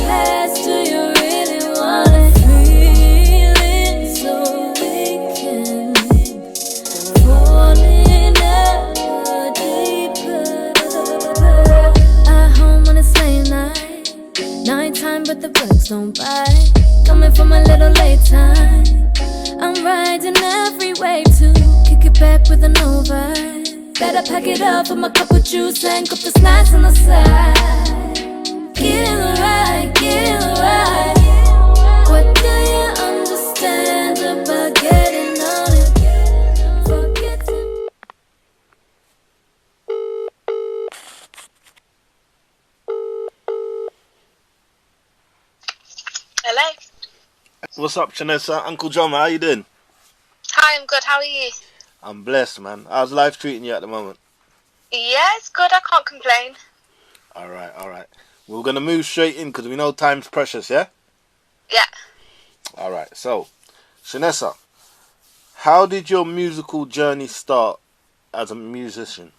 past, do you really wanna feel it so we can fall in ever deeper? At home on a slave night, nighttime but the bugs don't bite. Coming from a little late time, I'm riding every wave to kick it back with an over. Better pack it up for my cup of juice and cup of snacks on the side. Getting right, getting right. What do you understand about getting on it? Forgetting. Hello. What's up, Shanesa? Uncle John, how you doing? Hi, I'm good. How are you? I'm blessed, man. How's life treating you at the moment? Yeah, it's good. I can't complain. All right. We're going to move straight in because we know time's precious, yeah? Yeah. All right. So, Shanesa, how did your musical journey start as a musician?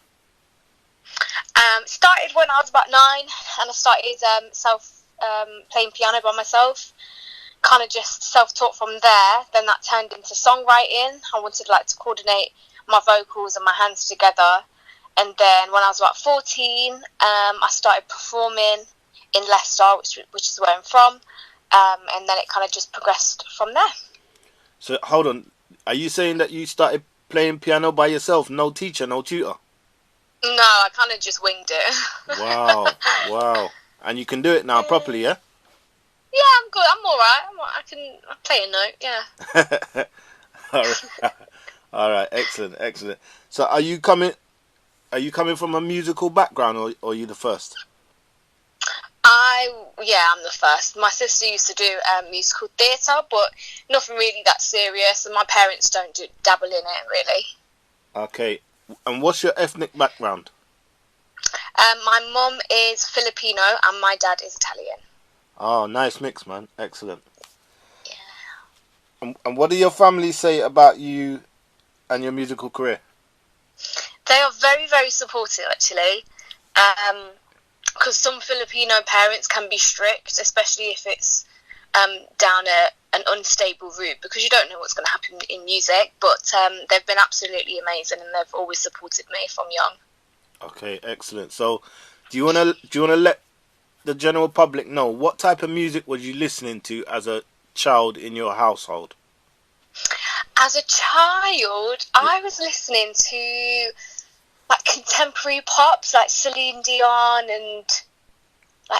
Started when I was about 9, and I started playing piano by myself. Kind of just self-taught from there. Then that turned into songwriting. I wanted to coordinate my vocals and my hands together. And then when I was about 14, I started performing in Leicester, which is where I'm from. And then it kind of just progressed from there. So, hold on. Are you saying that you started playing piano by yourself? No teacher, no tutor? No, I kind of just winged it. Wow. And you can do it now properly, yeah? Yeah, I'm good. I'm all right. I play a note, yeah. All right. Excellent. So are you coming from a musical background, or are you the first? I'm the first. My sister used to do musical theatre, but nothing really that serious, and my parents don't dabble in it, really. Okay. And what's your ethnic background? My mum is Filipino, and my dad is Italian. Oh, nice mix, man. Excellent. Yeah. And what do your family say about you and your musical career? They are very, very supportive, actually. Because some Filipino parents can be strict, especially if it's down an unstable route, because you don't know what's going to happen in music. But they've been absolutely amazing, and they've always supported me from young. Okay, excellent. So, do you wanna let the general public know what type of music was you listening to as a child in your household? As a child, I was listening to contemporary pops like Celine Dion and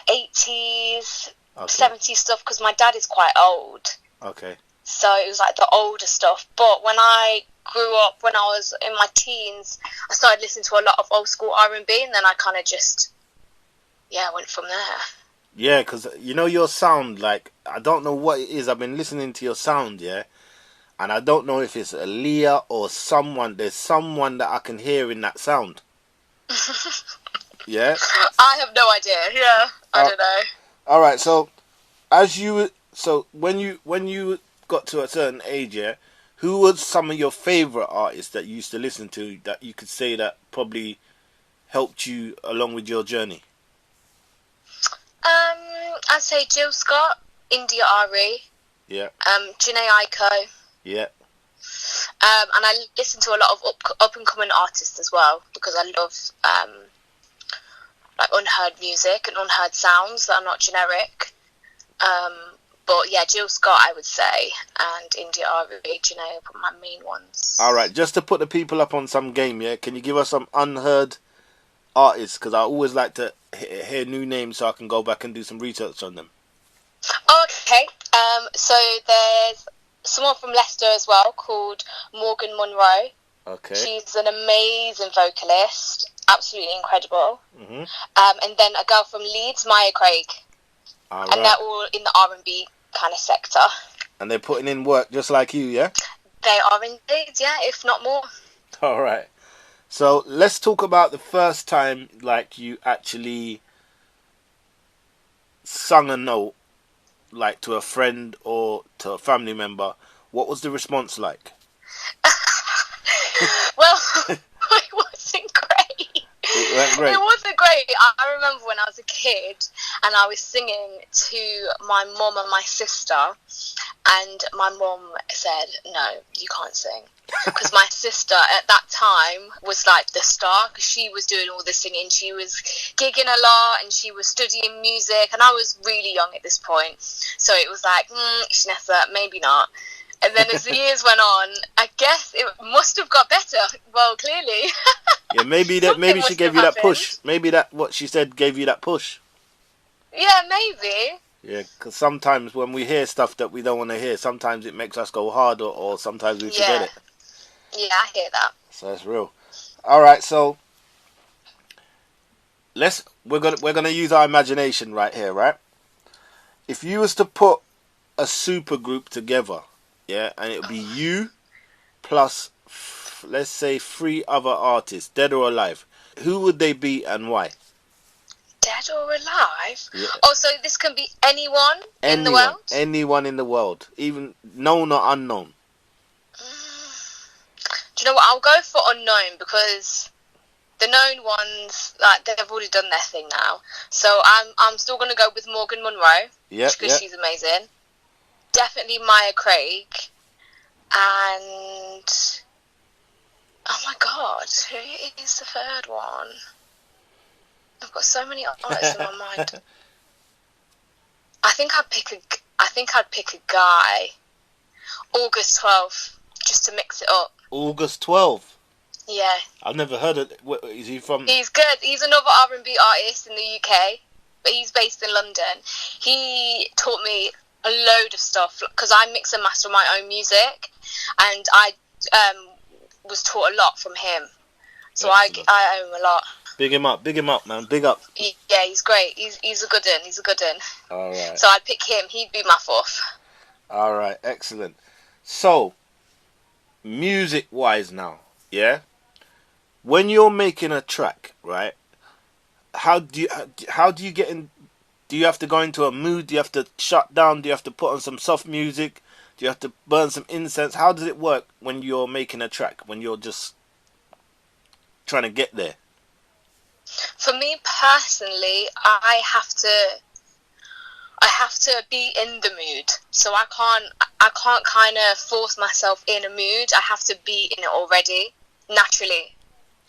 80s, 70s stuff, because my dad is quite old. Okay. So it was the older stuff. But when I grew up, when I was in my teens, I started listening to a lot of old school R&B, and then I kind of just went from there. Yeah, because your sound, I don't know what it is. I've been listening to your sound, yeah, and I don't know if it's Aaliyah or someone. There's someone that I can hear in that sound. Yeah? I have no idea. Yeah, I don't know. All right, so when you got to a certain age, yeah, who was some of your favorite artists that you used to listen to that you could say that probably helped you along with your journey? I'd say Jill Scott, India Ari, yeah, Janae Aiko, yeah, and I listen to a lot of up and coming artists as well, because I love unheard music and unheard sounds that are not generic. But yeah, Jill Scott, I would say, and India Ari, Janae are my main ones. All right, just to put the people up on some game, yeah, can you give us some unheard artists? Because I always like to hear new names so I can go back and do some research on them. Okay, so there's someone from Leicester as well called Morgan Monroe. Okay. She's an amazing vocalist, absolutely incredible. Mm-hmm. And then a girl from Leeds, Maya Craig. All and right. They're all in the R&B kind of sector. And they're putting in work just like you, yeah? They are indeed, yeah, if not more. All right. So let's talk about the first time, you actually sung a note, to a friend or to a family member. What was the response like? Well, it wasn't great. It went great. It wasn't great. I remember when I was a kid and I was singing to my mum and my sister, and my mum said, "No, you can't sing." Because my sister at that time was like the star, because she was doing all the singing. She was gigging a lot and she was studying music, and I was really young at this point. So it was like, Shanesa, maybe not. And then as the years went on, I guess it must have got better. Well, clearly. Yeah, maybe she gave you that push. Maybe that what she said gave you that push. Yeah, maybe. Yeah, because sometimes when we hear stuff that we don't want to hear, sometimes it makes us go harder, or sometimes we forget it. Yeah, I hear that. So that's real. All right, so we're gonna use our imagination right here, right? If you was to put a super group together, yeah, and it would be you plus let's say 3 other artists, dead or alive, who would they be and why? Dead or alive? Yeah. Oh, so this can be anyone in the world? Anyone in the world, even known or unknown. Do you know what? I'll go for unknown, because the known ones, like, they've already done their thing now. So I'm still going to go with Morgan Monroe. Yeah, because she's amazing. Definitely Maya Craig. And oh my God, who is the third one? I've got so many artists in my mind. I think I'd pick a guy. August 12th, just to mix it up. August 12th. Yeah. I've never heard of it. Where is he from? He's good. He's another R&B artist in the UK, but he's based in London. He taught me a load of stuff, because I mix and master my own music, and I was taught a lot from him. So I owe him a lot. Big him up, man. Big up. Yeah, he's great. He's a good one. All right. So I'd pick him. He'd be my fourth. All right, excellent. So, music-wise now, yeah? When you're making a track, right, how do you get in? Do you have to go into a mood? Do you have to shut down? Do you have to put on some soft music? Do you have to burn some incense? How does it work when you're making a track, when you're just trying to get there? For me personally, I have to be in the mood. So I can't kind of force myself in a mood. I have to be in it already, naturally.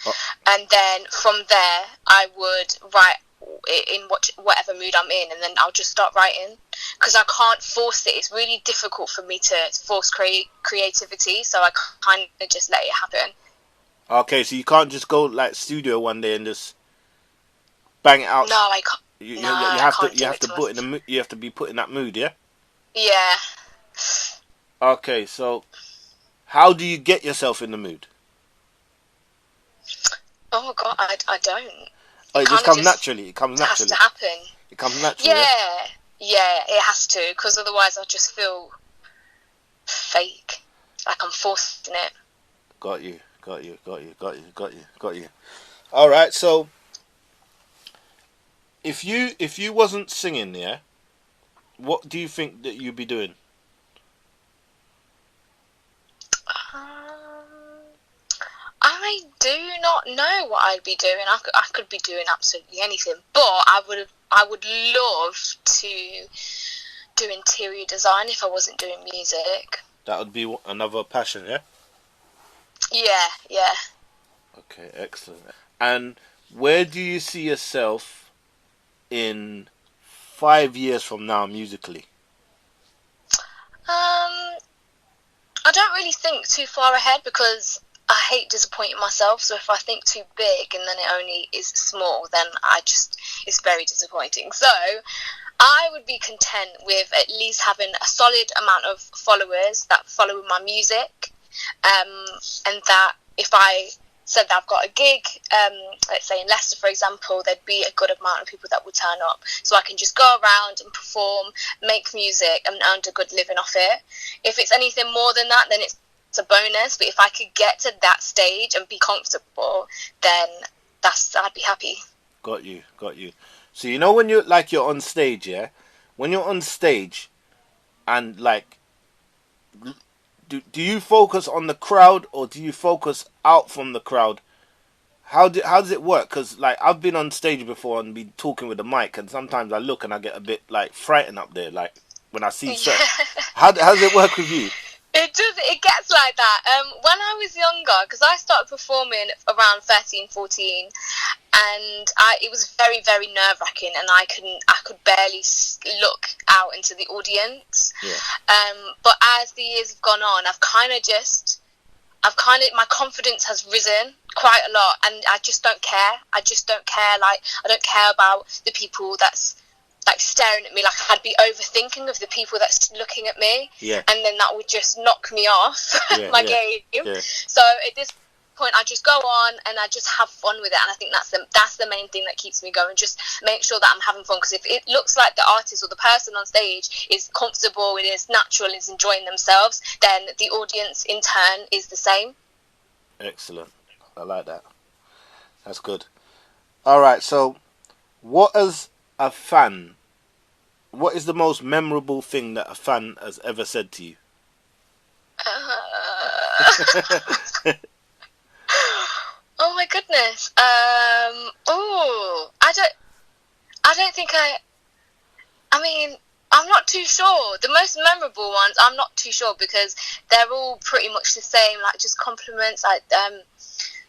Oh. And then from there, I would write in whatever mood I'm in, and then I'll just start writing, because I can't force it. It's really difficult for me to force creativity, so I kind of just let it happen. Okay, so you can't just go like studio one day and just bang it out. No, I can't. You have to be put in that mood, yeah? Yeah. Okay, so how do you get yourself in the mood? Oh God, I don't. Oh, it just comes naturally. It comes naturally. It has to happen. It comes naturally. Yeah, it has to, because otherwise I'll just feel fake, like I'm forcing it. Got you. All right, so if you wasn't singing, yeah, what do you think that you'd be doing? I do not know what I'd be doing. I could be doing absolutely anything, but I would love to do interior design if I wasn't doing music. That would be another passion, yeah? Yeah. Okay, excellent. And where do you see yourself in 5 years from now musically? I don't really think too far ahead, because I hate disappointing myself. So if I think too big and then it only is small, then it's very disappointing. So I would be content with at least having a solid amount of followers that follow my music, and that if I said that I've got a gig, let's say in Leicester, for example, there'd be a good amount of people that would turn up, so I can just go around and perform, make music, and earn a good living off it. If it's anything more than that, then it's a bonus. But if I could get to that stage and be comfortable, then I'd be happy. Got you. So you know when you're on stage, yeah? When you're on stage, and like, do you focus on the crowd, or do you focus out from the crowd? how does it work? Because like I've been on stage before and been talking with the mic, and sometimes I look and I get a bit like frightened up there, like when I see Yeah. how does it work with you? It does. It gets like that. When I was younger, because I started performing around 13, 14, and it was very, very nerve wracking, and I could barely look out into the audience. Yeah. But as the years have gone on, my confidence has risen quite a lot, and I just don't care. I don't care about the people that's like staring at me. Like I'd be overthinking of the people that's looking at me, Yeah. and then that would just knock me off my game. Yeah. So at this point, I just go on and I just have fun with it, and I think that's the main thing that keeps me going. Just make sure that I'm having fun, because if it looks like the artist or the person on stage is comfortable, it is natural, is enjoying themselves, then the audience in turn is the same. Excellent. I like that. That's good. All right. So, what is the most memorable thing that a fan has ever said to you? Oh my goodness. I don't think I mean, I'm not too sure. The most memorable ones, I'm not too sure, because they're all pretty much the same, like just compliments, like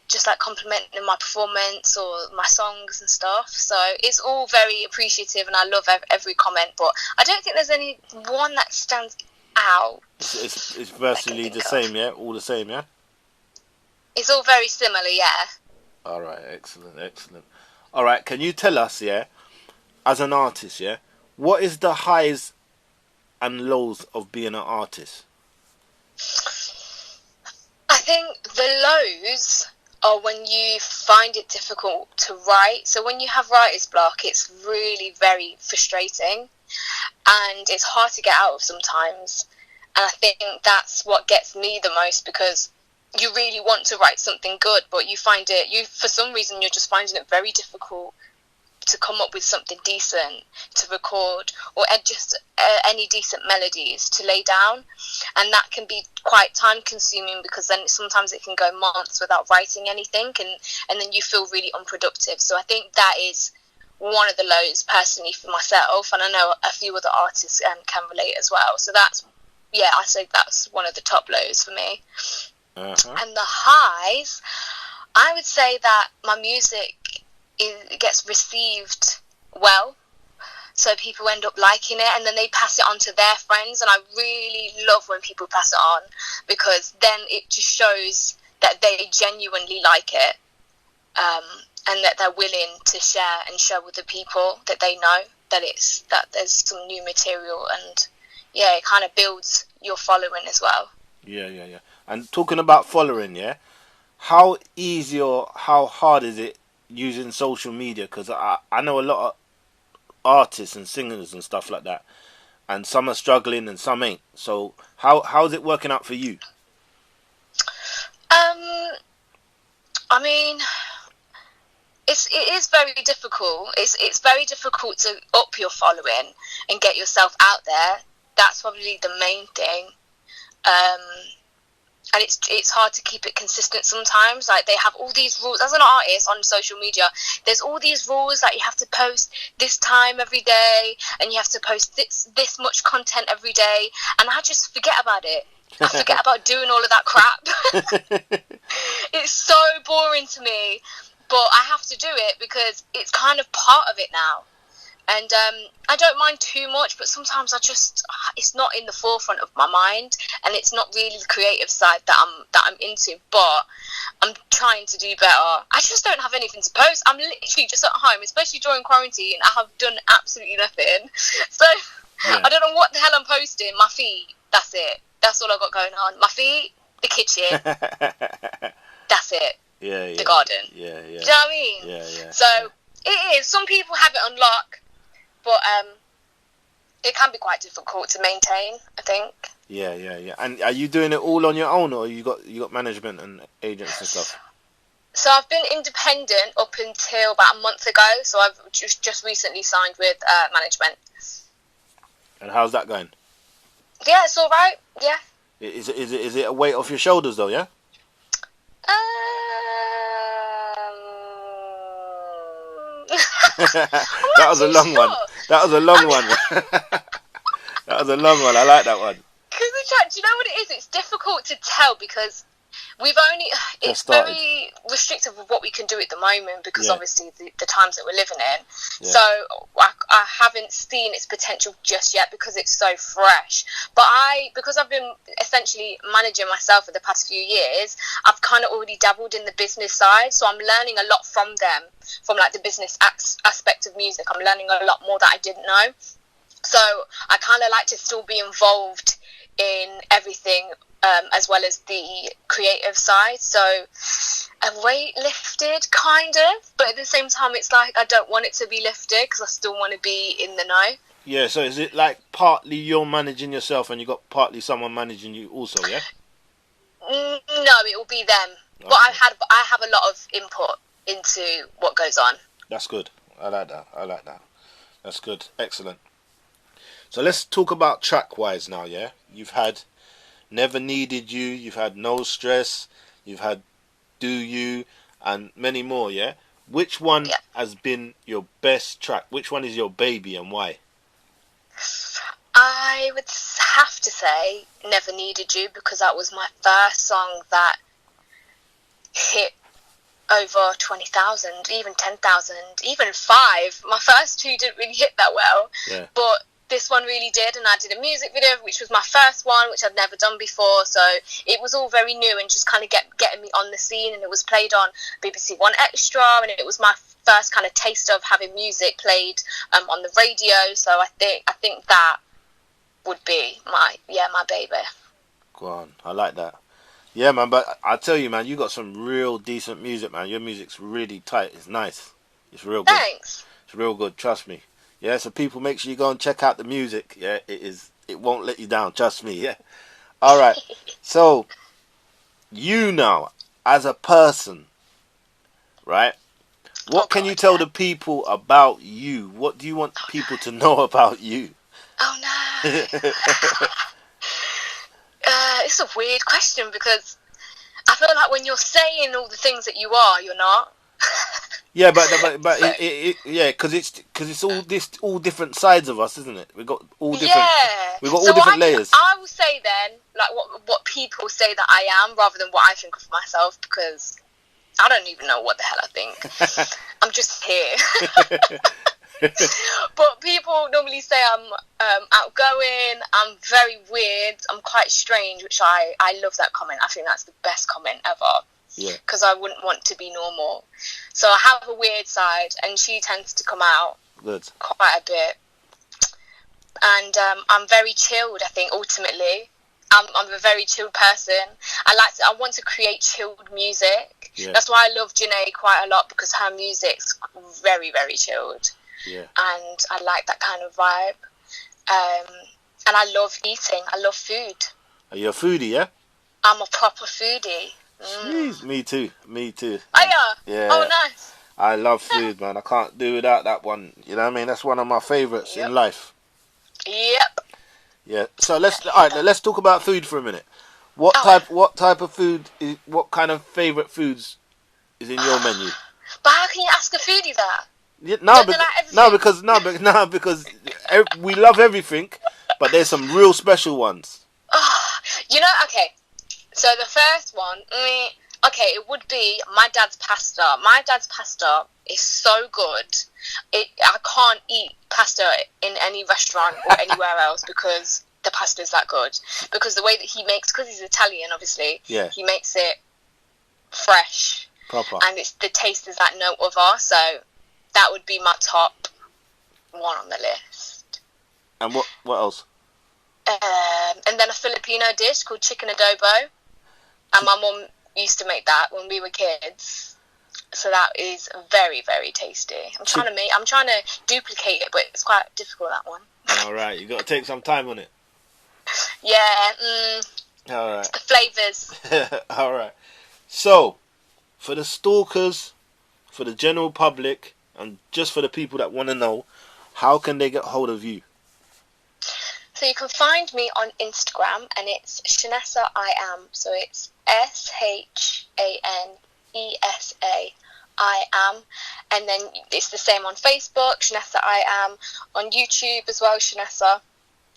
just like complimenting my performance or my songs and stuff. So it's all very appreciative, and I love every comment, but I don't think there's any one that stands out. It's virtually the same, yeah? All the same, yeah? It's all very similar, yeah. All right, excellent. All right, can you tell us, yeah, as an artist, yeah, what is the highs and lows of being an artist? I think the lows are when you find it difficult to write. So when you have writer's block, it's really very frustrating, and it's hard to get out of sometimes. And I think that's what gets me the most, because you really want to write something good, but for some reason you're just finding it very difficult to come up with something decent to record, or just any decent melodies to lay down. And that can be quite time consuming, because then sometimes it can go months without writing anything, and then you feel really unproductive. So I think that is one of the lows personally for myself, and I know a few other artists can relate as well. So I say that's one of the top lows for me. Uh-huh. And the highs, I would say that my music gets received well, so people end up liking it, and then they pass it on to their friends, and I really love when people pass it on, because then it just shows that they genuinely like it, and that they're willing to share with the people that they know that there's some new material, and yeah, it kind of builds your following as well. Yeah. And talking about following, yeah, how easy or how hard is it using social media? Because I know a lot of artists and singers and stuff like that, and some are struggling and some ain't. So how's it working out for you? I mean, it is very difficult. It's very difficult to up your following and get yourself out there. That's probably the main thing. And it's hard to keep it consistent sometimes. Like, they have all these rules as an artist on social media. There's all these rules that you have to post this time every day, and you have to post this much content every day, and I just forget about it. I forget about doing all of that crap. It's so boring to me, but I have to do it because it's kind of part of it now. And I don't mind too much, but sometimes it's not in the forefront of my mind, and it's not really the creative side that I'm into. But I'm trying to do better. I just don't have anything to post. I'm literally just at home, especially during quarantine. I have done absolutely nothing. So yeah. I don't know what the hell I'm posting. My feet. That's it. That's all I've got going on. My feet, the kitchen. That's it. Yeah. The garden. Yeah. Do you know what I mean? Yeah. So it is. Some people have it on lock. But it can be quite difficult to maintain, I think. Yeah. And are you doing it all on your own, or you got management and agents and stuff? So I've been independent up until about a month ago. So I've just recently signed with management. And how's that going? Yeah, it's all right. Yeah. Is it a weight off your shoulders though? Yeah. That was a long one. That was a long one. That was a long one. I like that one. Because the track, do you know what it is? It's difficult to tell because it's very restrictive of what we can do at the moment because obviously the times that we're living in. Yeah. So I haven't seen its potential just yet because it's so fresh. But because I've been essentially managing myself for the past few years, I've kind of already dabbled in the business side. So I'm learning a lot from them, from like the business aspect of music. I'm learning a lot more that I didn't know. So I kind of like to still be involved in everything, as well as the creative side. So I've weightlifted kind of, but at the same time it's like I don't want it to be lifted because I still want to be in the know. Yeah, so is it like partly you're managing yourself and you got partly someone managing you also, yeah? No, it will be them. Okay. But I have a lot of input into what goes on. That's good. I like that. That's good. Excellent. So let's talk about track-wise now, yeah? You've had Never Needed You, you've had No Stress, you've had Do You, and many more, yeah? Which one has been your best track? Which one is your baby and why? I would have to say Never Needed You because that was my first song that hit over 20,000, even 10,000, even 5. My first two didn't really hit that well, but this one really did, and I did a music video, which was my first one, which I'd never done before, so it was all very new and just kind of getting me on the scene, and it was played on BBC One Extra, and it was my first kind of taste of having music played on the radio, so I think that would be my baby. Go on, I like that. Yeah, man, but I tell you, man, you got some real decent music, man. Your music's really tight. It's nice. It's real good. Thanks. It's real good, trust me. Yeah, so people, make sure you go and check out the music. Yeah, it won't let you down, trust me, yeah. All right. So, you now, as a person, right? What can you tell the people about you? What do you want people to know about you? Oh, no. It's a weird question because I feel like when you're saying all the things that you are, you're not. Yeah, but because it's all different sides of us, isn't it? We got all different. Yeah. We got all different layers. I will say then, like what people say that I am, rather than what I think of myself, because I don't even know what the hell I think. I'm just here. But people normally say I'm outgoing. I'm very weird. I'm quite strange, which I love that comment. I think that's the best comment ever. Yeah. Because I wouldn't want to be normal. So I have a weird side, and she tends to come out quite a bit. And I'm very chilled, I think, ultimately. I'm a very chilled person. I want to create chilled music. Yeah. That's why I love Janae quite a lot, because her music's very, very chilled. Yeah. And I like that kind of vibe. And I love eating. I love food. Are you a foodie, yeah? I'm a proper foodie. Jeez, me too. Oh, yeah. Oh, nice. I love food, man. I can't do without that one. You know what I mean? That's one of my favourites in life. Yep. Yeah. So let's talk about food for a minute. What type of food? What kind of favourite foods is in your menu? But how can you ask a foodie that? Yeah, because we love everything, but there's some real special ones. Okay. So the first one, it would be my dad's pasta. My dad's pasta is so good. I can't eat pasta in any restaurant or anywhere else because the pasta is that good. Because the way that he makes, because he's Italian, obviously, he makes it fresh, proper, and the taste is that no other. So that would be my top one on the list. And what else? And then a Filipino dish called chicken adobo. And my mum used to make that when we were kids. So that is very, very tasty. I'm trying to duplicate it, but it's quite difficult, that one. All right, you got to take some time on it. Yeah. All right. The flavours. All right. So, for the stalkers, for the general public, and just for the people that want to know, how can they get hold of you? So you can find me on Instagram, and it's Shanesa I am. So it's SHANESA I am, And then it's the same on Facebook, Shanesa I Am. On YouTube as well, Shanesa.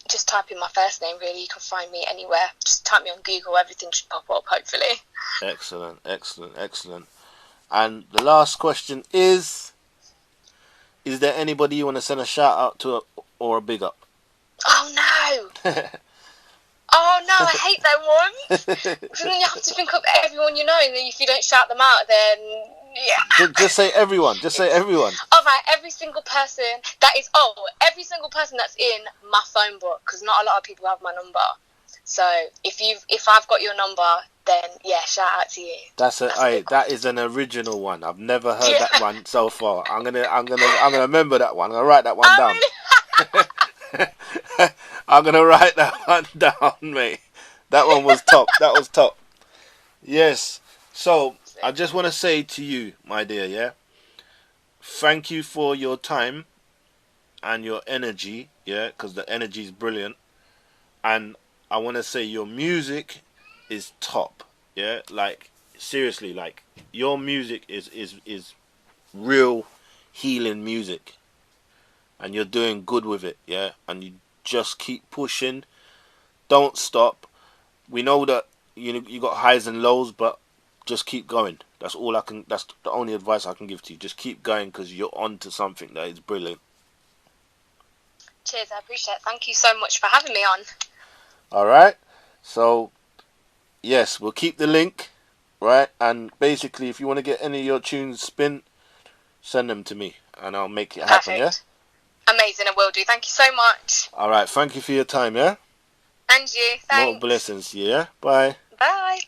Just type in my first name, really. You can find me anywhere. Just type me on Google. Everything should pop up, hopefully. Excellent, excellent, excellent. And the last question is there anybody you want to send a shout out to or a big up? Oh, no. Oh, no, I hate that one. Because then you have to think of everyone you know, and then if you don't shout them out, then, yeah. Just say everyone. Just say everyone. All right, every single person every single person that's in my phone book, because not a lot of people have my number. So if I've got your number, then yeah, shout out to you. That is an original one. I've never heard that one so far. I'm gonna remember that one. I'm gonna write that one down. Really? I'm gonna write that one down, mate. That one was top. That was top. Yes. So I just want to say to you, my dear, yeah, thank you for your time and your energy, yeah, because the energy is brilliant. And I want to say your music is top, yeah, like seriously, like your music is real healing music, and you're doing good with it, yeah, and you just keep pushing, don't stop. We know that you got highs and lows, but just keep going. That's the only advice I can give to you. Just keep going, because you're on to something that is brilliant. Cheers, I appreciate it. Thank you so much for having me on. Alright, so yes, we'll keep the link, right? And basically, if you want to get any of your tunes spin, send them to me and I'll make it happen. Perfect. Yeah, amazing, I will do. Thank you so much. Alright, thank you for your time. Yeah, And you, thanks. more blessings. Yeah, bye. Bye.